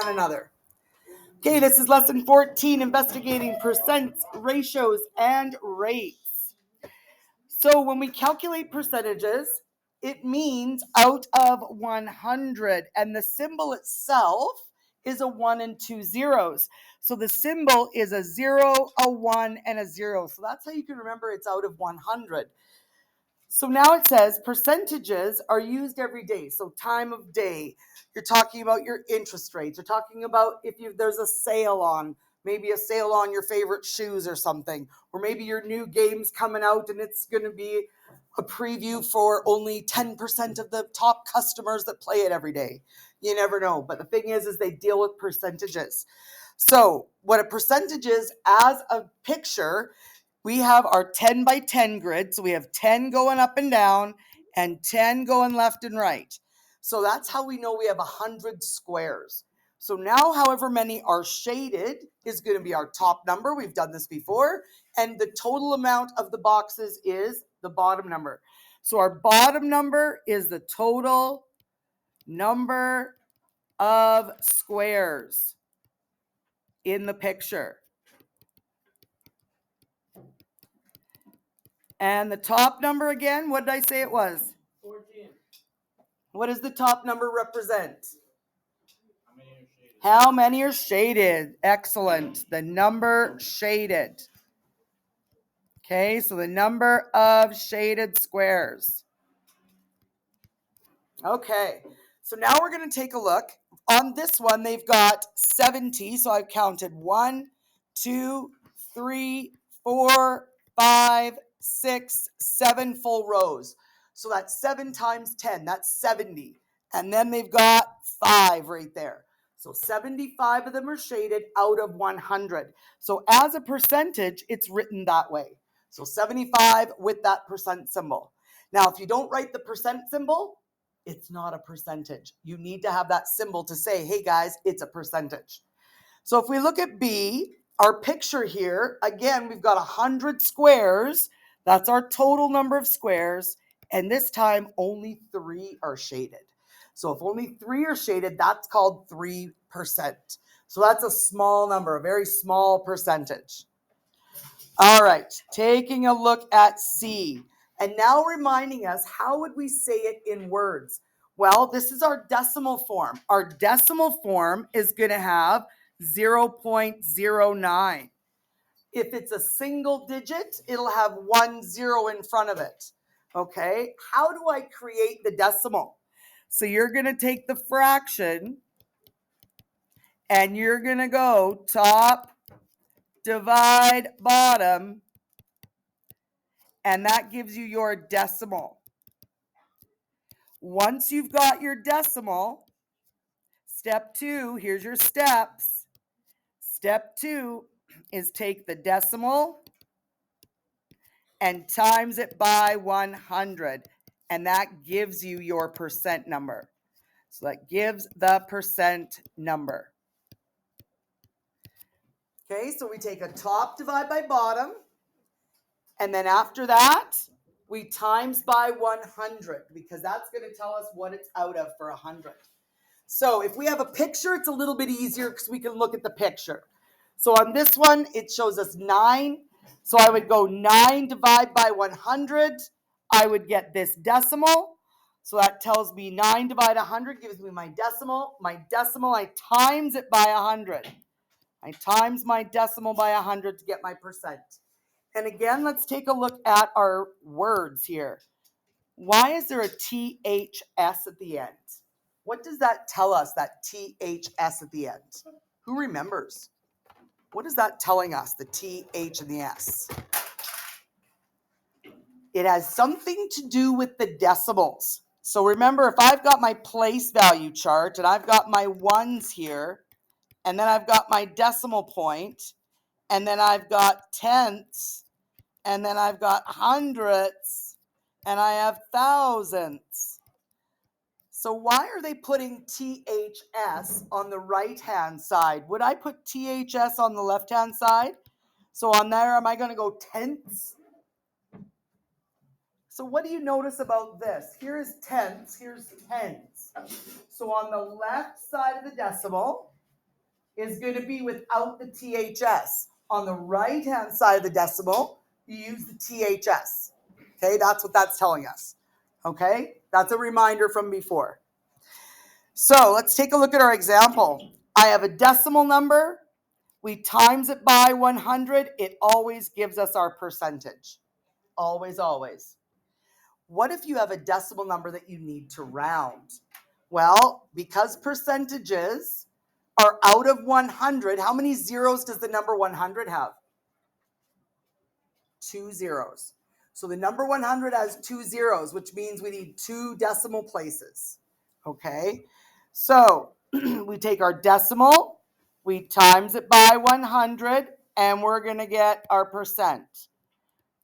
one another. Okay, this is lesson 14, investigating percents, ratios, and rates. So when we calculate percentages, it means out of 100, and the symbol itself is a 1 and 2 zeros. So the symbol is a 0, a 1, and a 0. So that's how you can remember it's out of 100. So now it says percentages are used every day. So time of day, you're talking about your interest rates. You're talking about if there's a sale on, maybe a sale on your favorite shoes or something, or maybe your new game's coming out and it's going to be a preview for only 10% of the top customers that play it every day. You never know. But the thing is they deal with percentages. So what a percentage is, as a picture, we have our 10 by 10 grid. So we have 10 going up and down and 10 going left and right. So that's how we know we have 100 squares. So now however many are shaded is going to be our top number. We've done this before. And the total amount of the boxes is the bottom number. So our bottom number is the total number of squares in the picture. And the top number again, what did I say it was? 14. What does the top number represent? How many are shaded? Excellent. The number shaded. Okay, so the number of shaded squares. Okay, so now we're going to take a look. On this one, they've got 70. So I've counted 1, 2, 3, 4, 5, 6, 7 full rows. So that's 7 times 10. That's 70. And then they've got 5 right there. So 75 of them are shaded out of 100. So as a percentage, it's written that way. So 75 with that percent symbol. Now, if you don't write the percent symbol, it's not a percentage. You need to have that symbol to say, hey guys, it's a percentage. So if we look at B, our picture here, again, we've got 100 squares. That's our total number of squares. And this time only 3 are shaded. So if only 3 are shaded, that's called 3%. So that's a small number, a very small percentage. All right, taking a look at C. And now reminding us, how would we say it in words? Well, this is our decimal form. Our decimal form is going to have 0.09. If it's a single digit, it'll have 1 0 in front of it. Okay, how do I create the decimal? So you're going to take the fraction and you're going to go top, divide, bottom, and that gives you your decimal. Once you've got your decimal, step 2, here's your steps. Step 2 is take the decimal and times it by 100. And that gives you your percent number. So that gives the percent number. Okay, so we take a top, divide by bottom. And then after that, we times by 100 because that's going to tell us what it's out of for 100. So if we have a picture, it's a little bit easier because we can look at the picture. So on this one, it shows us 9. So I would go 9 divided by 100. I would get this decimal. So that tells me 9 divided 100 gives me my decimal. My decimal, I times it by 100. I times my decimal by 100 to get my percent. And again, let's take a look at our words here. Why is there a THS at the end? What does that tell us, that THS at the end? Who remembers? What is that telling us, the TH and the S? It has something to do with the decimals. So remember, if I've got my place value chart and I've got my ones here, and then I've got my decimal point, and then I've got tenths, and then I've got hundredths, and I have thousandths. So why are they putting THS on the right-hand side? Would I put THS on the left-hand side? So on there, am I going to go tenths? So what do you notice about this? Here's tenths, here's tenths. So on the left side of the decimal, is going to be without the THS. On the right-hand side of the decimal, you use the THS. Okay, that's what that's telling us. Okay, that's a reminder from before. So let's take a look at our example. I have a decimal number. We times it by 100. It always gives us our percentage. Always, always. What if you have a decimal number that you need to round? Well, because percentages are out of 100, how many zeros does the number 100 have? 2 zeros. So the number 100 has 2 zeros, which means we need 2 decimal places. Okay, so we take our decimal, we times it by 100, and we're going to get our percent.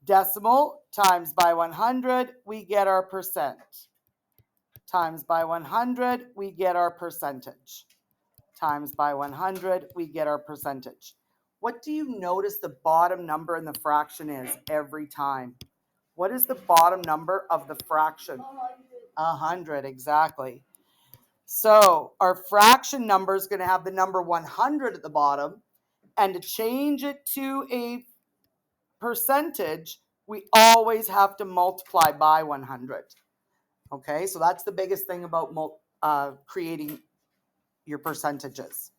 Decimal times by 100, we get our percent. Times by 100, we get our percentage. Times by 100, we get our percentage. What do you notice the bottom number in the fraction is every time? What is the bottom number of the fraction? 100, exactly. So our fraction number is going to have the number 100 at the bottom, and to change it to a percentage, we always have to multiply by 100. Okay, so that's the biggest thing about creating your percentages.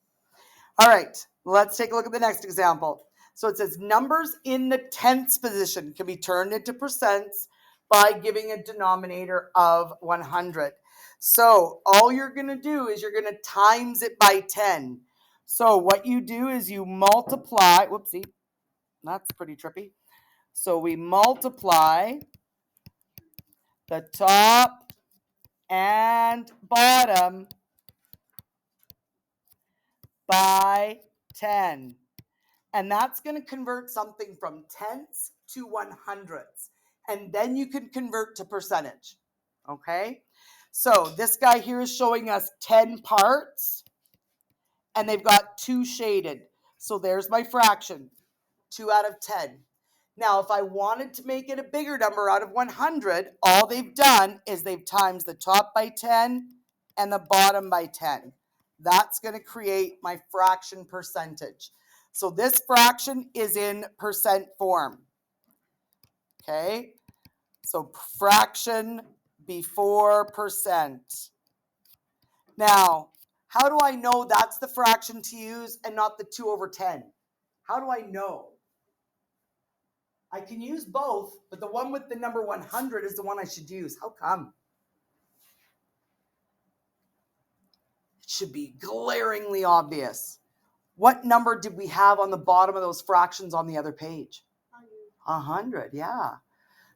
All right, let's take a look at the next example. So it says numbers in the tenths position can be turned into percents by giving a denominator of 100. So all you're going to do is you're going to times it by 10. So what you do is you multiply, whoopsie, that's pretty trippy. So we multiply the top and bottom by 10. And that's going to convert something from tenths to 100ths. And then you can convert to percentage. Okay? So this guy here is showing us 10 parts. And they've got 2 shaded. So there's my fraction. 2 out of 10. Now, if I wanted to make it a bigger number out of 100, all they've done is they've times the top by 10 and the bottom by 10. That's going to create my fraction percentage. So this fraction is in percent form. Okay? So fraction before percent. Now, how do I know that's the fraction to use and not the 2 over 10? How do I know? I can use both, but the one with the number 100 is the one I should use. How come? It should be glaringly obvious. What number did we have on the bottom of those fractions on the other page? 100, yeah.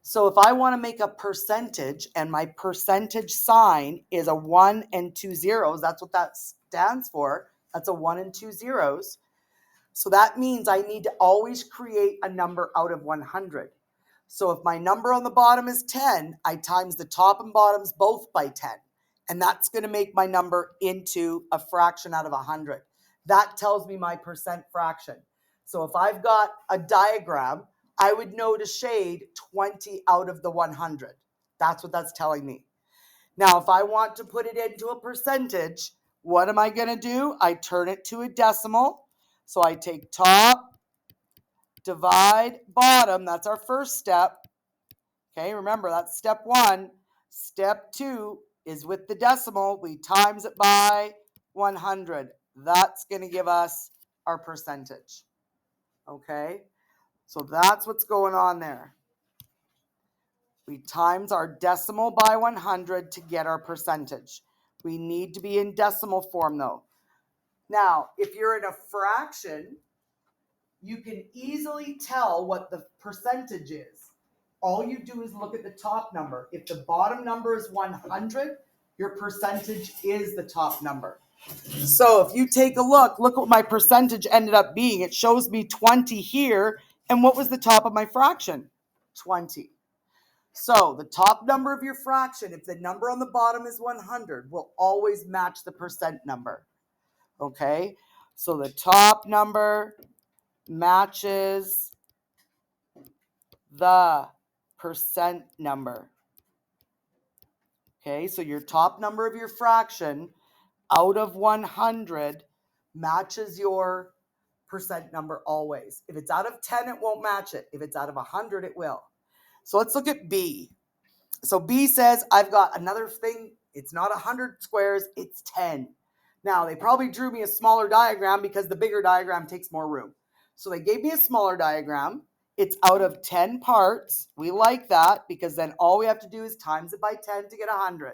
So if I want to make a percentage and my percentage sign is a 1 and 2 zeros, that's what that stands for. That's a 1 and 2 zeros. So that means I need to always create a number out of 100. So if my number on the bottom is 10, I times the top and bottoms both by 10. And that's going to make my number into a fraction out of 100. That tells me my percent fraction. So if I've got a diagram, I would know to shade 20 out of the 100. That's what that's telling me. Now, if I want to put it into a percentage, what am I going to do? I turn it to a decimal. So I take top, divide, bottom. That's our first step. Okay, remember that's step 1. Step 2 is with the decimal. We times it by 100. That's going to give us our percentage. Okay, so that's what's going on there. We times our decimal by 100 to get our percentage. We need to be in decimal form though. Now, if you're in a fraction, you can easily tell what the percentage is. All you do is look at the top number. If the bottom number is 100, your percentage is the top number. So if you take a look what my percentage ended up being. It shows me 20 here. And what was the top of my fraction? 20. So the top number of your fraction, if the number on the bottom is 100, will always match the percent number. Okay? So the top number matches the percent number. Okay, so your top number of your fraction out of 100 matches your percent number always. If it's out of 10, it won't match it. If it's out of 100, it will. So let's look at B. So B says, I've got another thing. It's not 100 squares, it's 10. Now, they probably drew me a smaller diagram because the bigger diagram takes more room. So they gave me a smaller diagram. It's out of 10 parts. We like that because then all we have to do is times it by 10 to get 100.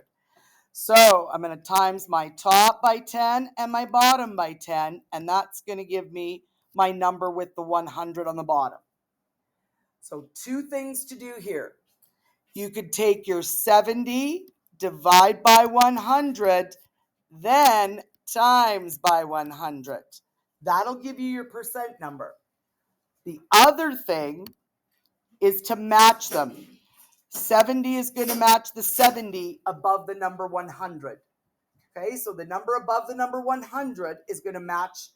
So I'm going to times my top by 10 and my bottom by 10, and that's going to give me my number with the 100 on the bottom. So two things to do here. You could take your 70, divide by 100, then times by 100. That'll give you your percent number. The other thing is to match them. 70 is going to match the 70 above the number 100. Okay, so the number above the number 100 is going to match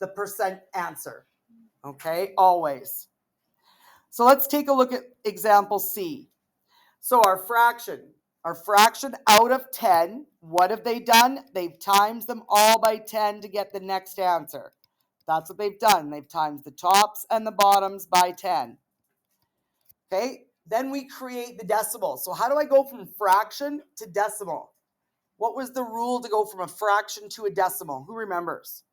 the percent answer. Okay, always. So let's take a look at example C. So our fraction out of 10, what have they done? They've times them all by 10 to get the next answer. That's what they've done. They've times the tops and the bottoms by 10. Okay, then we create the decimal. So how do I go from fraction to decimal? What was the rule to go from a fraction to a decimal? Who remembers?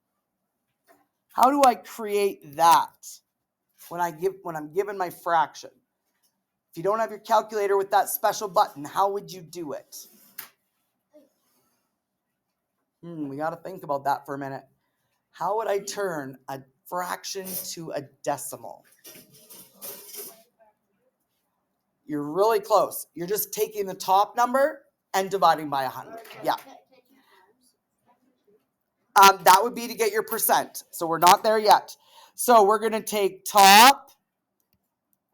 How do I create that when I'm given my fraction? If you don't have your calculator with that special button, how would you do it? We got to think about that for a minute. How would I turn a fraction to a decimal? You're really close. You're just taking the top number and dividing by 100. Yeah. That would be to get your percent. So we're not there yet. So we're going to take top,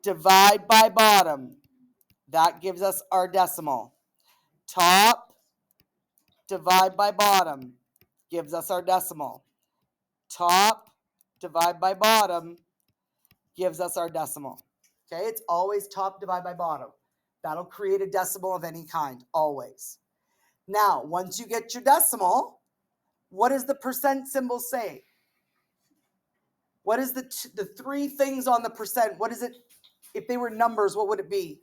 divide by bottom. That gives us our decimal. Top, divide by bottom, gives us our decimal. Top, divide by bottom, gives us our decimal. Okay, it's always top, divide by bottom. That'll create a decimal of any kind, always. Now, once you get your decimal, what does the percent symbol say? What is the three things on the percent? What is it? If they were numbers, what would it be?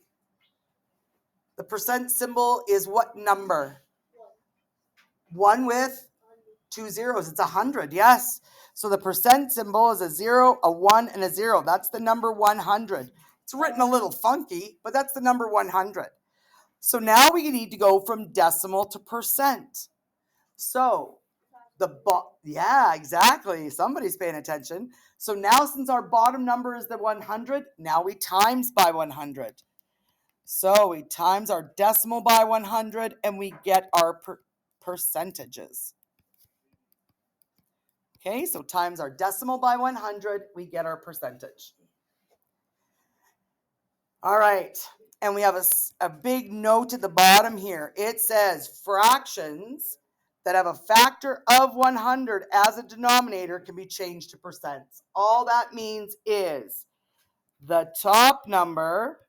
The percent symbol is what number? 1 with 2 zeros. It's 100, yes. So the percent symbol is a 0, a 1, and a 0. That's the number 100. It's written a little funky, but that's the number 100. So now we need to go from decimal to percent. So yeah, exactly. Somebody's paying attention. So now since our bottom number is the 100, now we times by 100. So we times our decimal by 100 and we get our percentages. Okay, so times our decimal by 100, we get our percentage. All right, and we have a big note at the bottom here. It says fractions that have a factor of 100 as a denominator can be changed to percents. All that means is the top number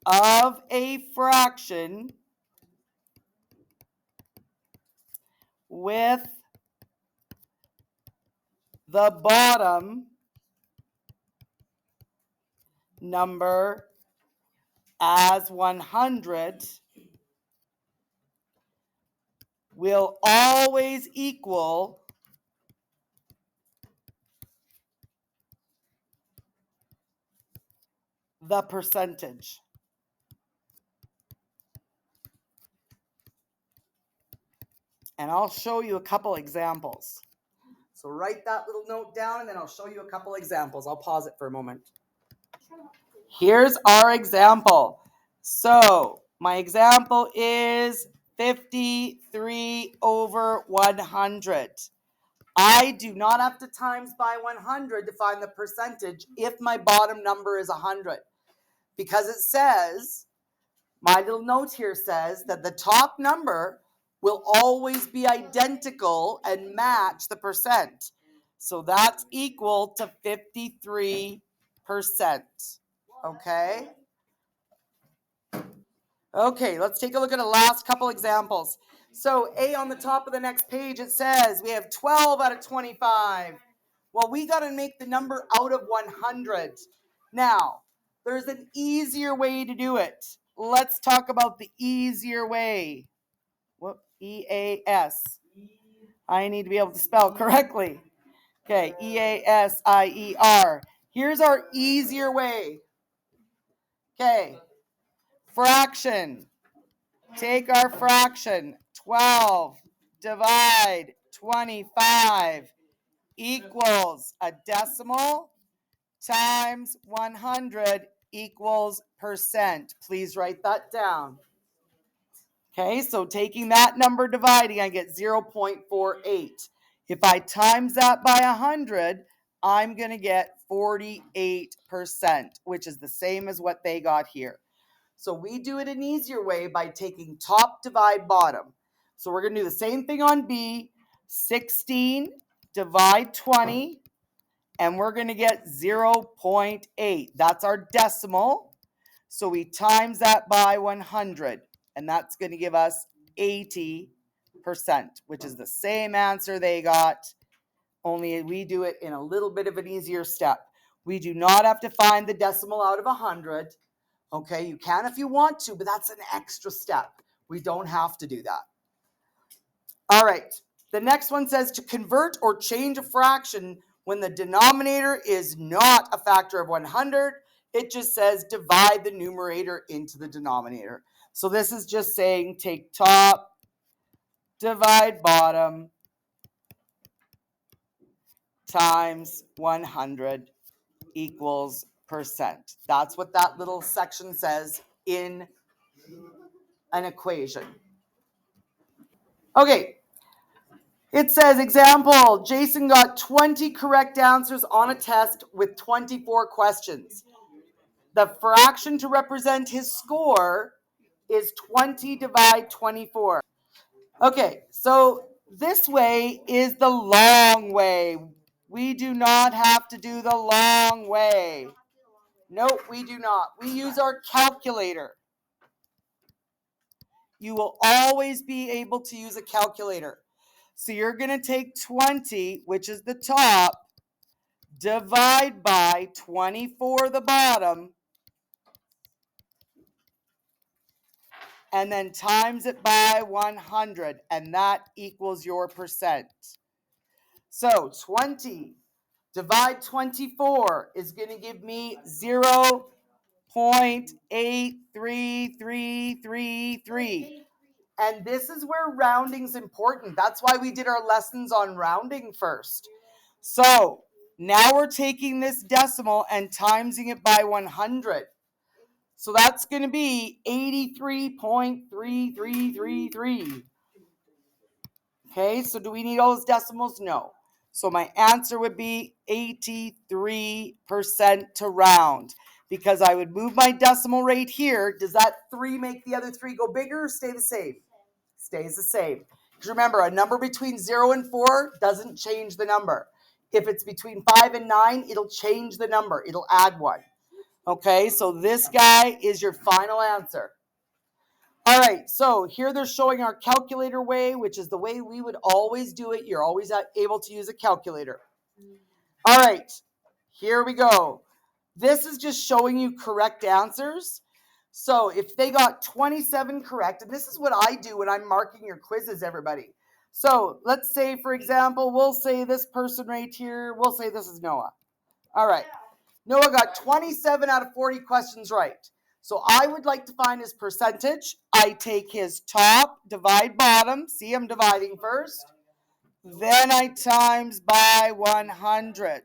of a fraction with the bottom number as 100 will always equal the percentage. And I'll show you a couple examples. So write that little note down and then I'll show you a couple examples. I'll pause it for a moment. Here's our example. So my example is 53 over 100. I do not have to times by 100 to find the percentage if my bottom number is 100. Because it says, my little note here says that the top number will always be identical and match the percent. So that's equal to 53%. Okay? Okay, let's take a look at the last couple examples. So A on the top of the next page, it says we have 12 out of 25. Well, we got to make the number out of 100. Now, there's an easier way to do it. Let's talk about the easier way. Whoop, EAS. I need to be able to spell correctly. Okay, EASIER. Here's our easier way. Okay, fraction. Take our fraction. 12 divide 25 equals a decimal times 100 equals percent. Please write that down. Okay, so taking that number dividing, I get 0.48. If I times that by 100, I'm going to get 48%, which is the same as what they got here. So we do it an easier way by taking top divide bottom. So we're going to do the same thing on B, 16 divide 20, and we're going to get 0.8. That's our decimal. So we times that by 100, and that's going to give us 80%, which is the same answer they got, only we do it in a little bit of an easier step. We do not have to find the decimal out of 100. Okay, you can if you want to, but that's an extra step. We don't have to do that. All right, the next one says to convert or change a fraction when the denominator is not a factor of 100, it just says divide the numerator into the denominator. So this is just saying take top, divide bottom, times 100 equals percent. That's what that little section says in an equation. Okay, it says, example, Jason got 20 correct answers on a test with 24 questions. The fraction to represent his score is 20 divide 24. Okay, so this way is the long way. We do not have to do the long way. Nope, we do not. We use our calculator. You will always be able to use a calculator. So you're going to take 20, which is the top, divide by 24, the bottom, and then times it by 100, and that equals your percent. So 20 divide 24 is going to give me 0.83333. And this is where rounding is important. That's why we did our lessons on rounding first. So now we're taking this decimal and timesing it by 100. So that's going to be 83.3333. Okay, so do we need all those decimals? No. So my answer would be 83% to round, because I would move my decimal right here. Does that 3 make the other 3 go bigger or stay the same? Stays the same. Because remember, a number between 0 and 4 doesn't change the number. If it's between 5 and 9, it'll change the number. It'll add 1. Okay, so this guy is your final answer. All right, so here they're showing our calculator way, which is the way we would always do it. You're always able to use a calculator. All right, here we go. This is just showing you correct answers. So if they got 27 correct, and this is what I do when I'm marking your quizzes, everybody. So let's say, for example, we'll say this person right here, we'll say this is Noah. All right, Noah got 27 out of 40 questions right. So I would like to find his percentage. I take his top, divide bottom. See, I'm dividing first. Then I times by 100.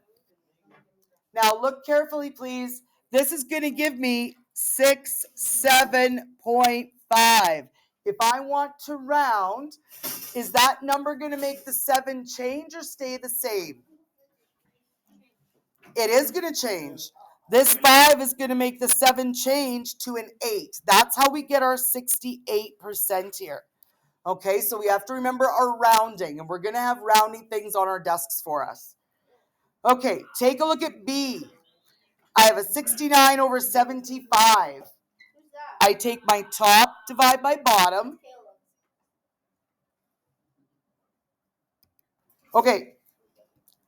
Now look carefully, please. This is going to give me 67.5. If I want to round, is that number going to make the 7 change or stay the same? It is going to change. This 5 is going to make the 7 change to an 8. That's how we get our 68% here. Okay, so we have to remember our rounding, and we're going to have rounding things on our desks for us. Okay, take a look at B. I have a 69 over 75. I take my top, divide by bottom. Okay,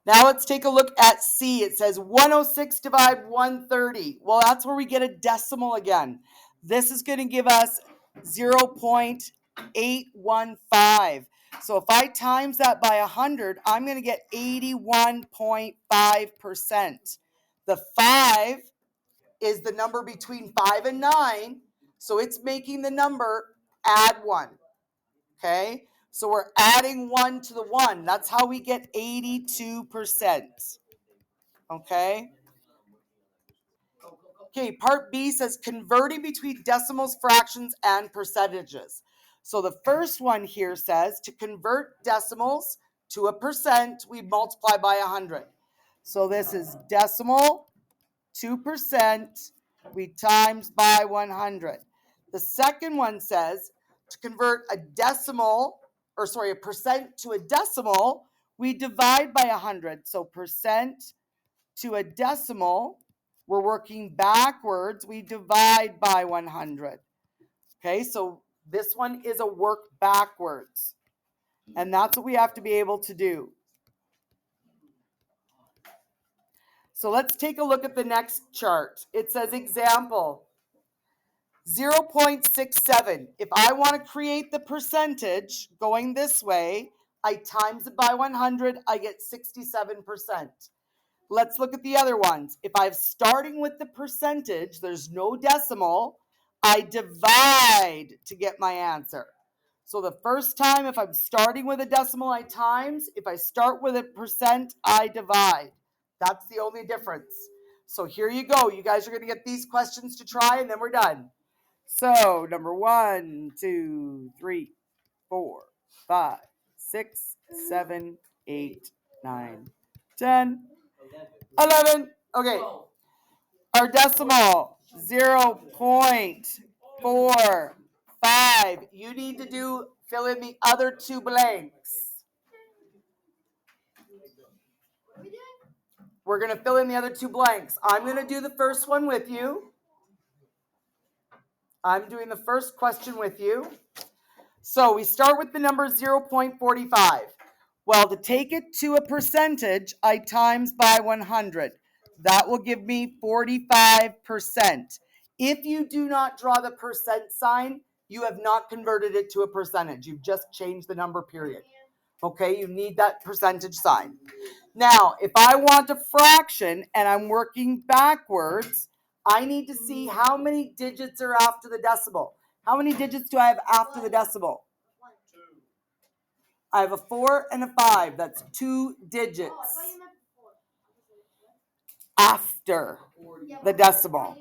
now let's take a look at C. It says 106 divide 130. Well, that's where we get a decimal again. This is going to give us 0.815. So if I times that by 100, I'm going to get 81.5%. The 5 is the number between 5 and 9, so it's making the number add 1. Okay? So we're adding 1 to the 1. That's how we get 82%. Okay? Okay, part B says converting between decimals, fractions, and percentages. So the first one here says to convert decimals to a percent, we multiply by 100. So this is decimal 2%, we times by 100. The second one says to convert a percent to a decimal, we divide by 100. So percent to a decimal, we're working backwards, we divide by 100. Okay, so this one is a work backwards. And that's what we have to be able to do. So let's take a look at the next chart. It says example 0.67. If I want to create the percentage going this way, I times it by 100, I get 67%. Let's look at the other ones. If I'm starting with the percentage, there's no decimal, I divide to get my answer. So the first time, if I'm starting with a decimal, I times. If I start with a percent, I divide. That's the only difference. So here you go. You guys are going to get these questions to try, and then we're done. So number 1, 2, 3, 4, 5, 6, 7, 8, 9, 10, 11. Okay. Our decimal 0.45. You need to fill in the other two blanks. We're going to fill in the other two blanks. I'm going to do the first one with you. I'm doing the first question with you. So we start with the number 0.45. Well, to take it to a percentage, I times by 100. That will give me 45%. If you do not draw the percent sign, you have not converted it to a percentage. You've just changed the number, period. Okay, you need that percentage sign. Now, if I want a fraction and I'm working backwards, I need to see how many digits are after the decimal. How many digits do I have after the decimal? I have a 4 and a 5. That's 2 digits after the decimal.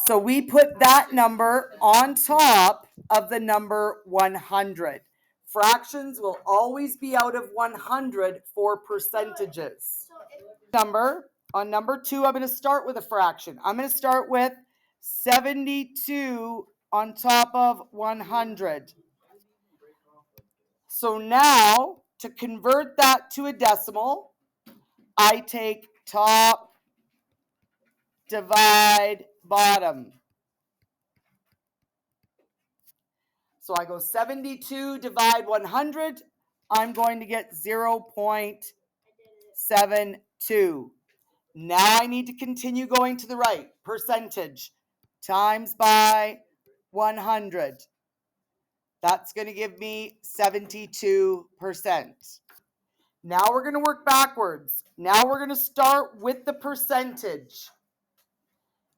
So we put that number on top of the number 100. Fractions will always be out of 100 for percentages. On number 2, I'm going to start with a fraction. I'm going to start with 72 on top of 100. So now, to convert that to a decimal, I take top, divide, bottom. So I go 72 divide 100, I'm going to get 0.72. Now I need to continue going to the right. Percentage times by 100. That's going to give me 72%. Now we're going to work backwards. Now we're going to start with the percentage.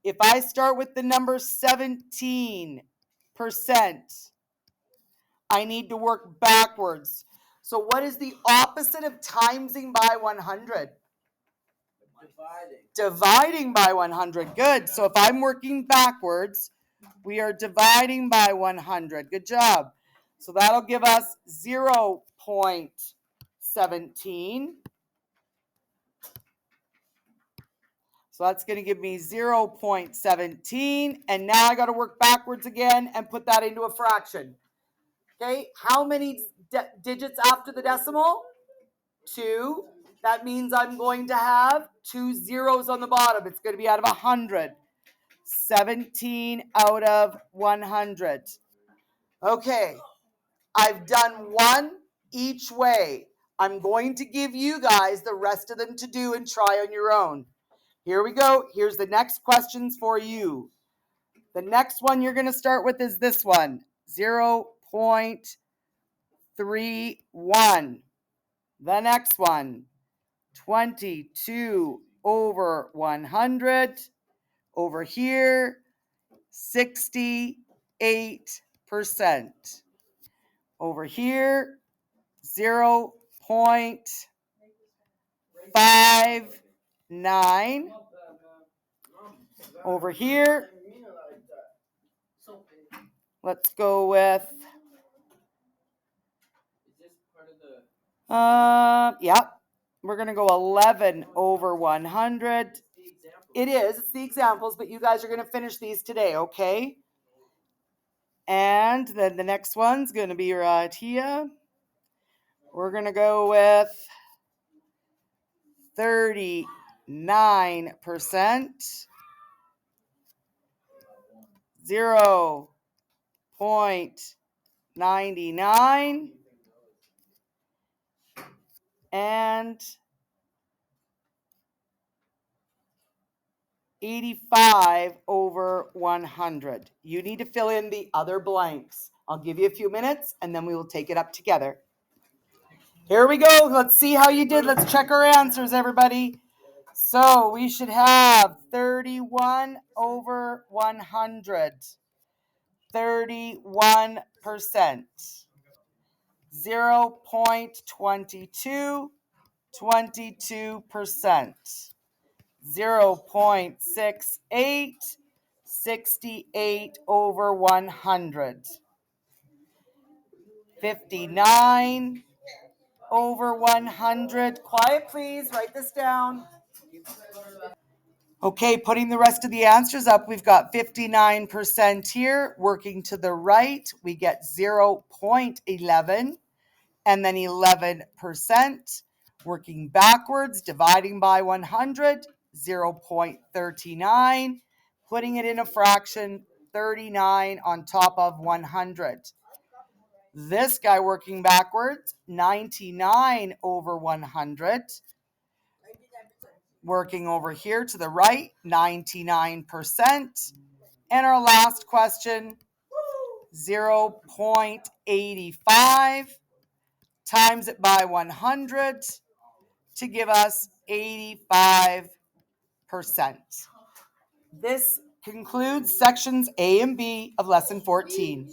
If I start with the number 17%, I need to work backwards. So what is the opposite of timesing by 100? Dividing by 100. Good. So if I'm working backwards, we are dividing by 100. Good job. So that'll give us 0.17. So that's going to give me 0.17. And now I got to work backwards again and put that into a fraction. Okay, how many digits after the decimal? 2. That means I'm going to have 2 zeros on the bottom. It's going to be out of 100. 17 out of 100. Okay, I've done one each way. I'm going to give you guys the rest of them to do and try on your own. Here we go. Here's the next questions for you. The next one you're going to start with is this one, 0.31. The next one, 22 over 100. Over here, 68%. Over here, 0.59. Over here, let's go with, we're going to go 11 over 100. It is, it's the examples, but you guys are going to finish these today, okay? And then the next one's going to be right here. We're going to go with 39%, 0.99, and 85 over 100. You need to fill in the other blanks. I'll give you a few minutes and then we will take it up together. Here we go. Let's see how you did. Let's check our answers, everybody. So we should have 31 over 100. 31%. 0.22, 22%. 0.68, 68 over 100. 59 over 100. Quiet, please. Write this down. Okay, putting the rest of the answers up, we've got 59% here. Working to the right, we get 0.11 and then 11%. Working backwards, dividing by 100, 0.39. Putting it in a fraction, 39 on top of 100. This guy working backwards, 99 over 100. Working over here to the right, 99%. And our last question, 0.85. Times it by 100 to give us 85%. This concludes sections A and B of lesson 14.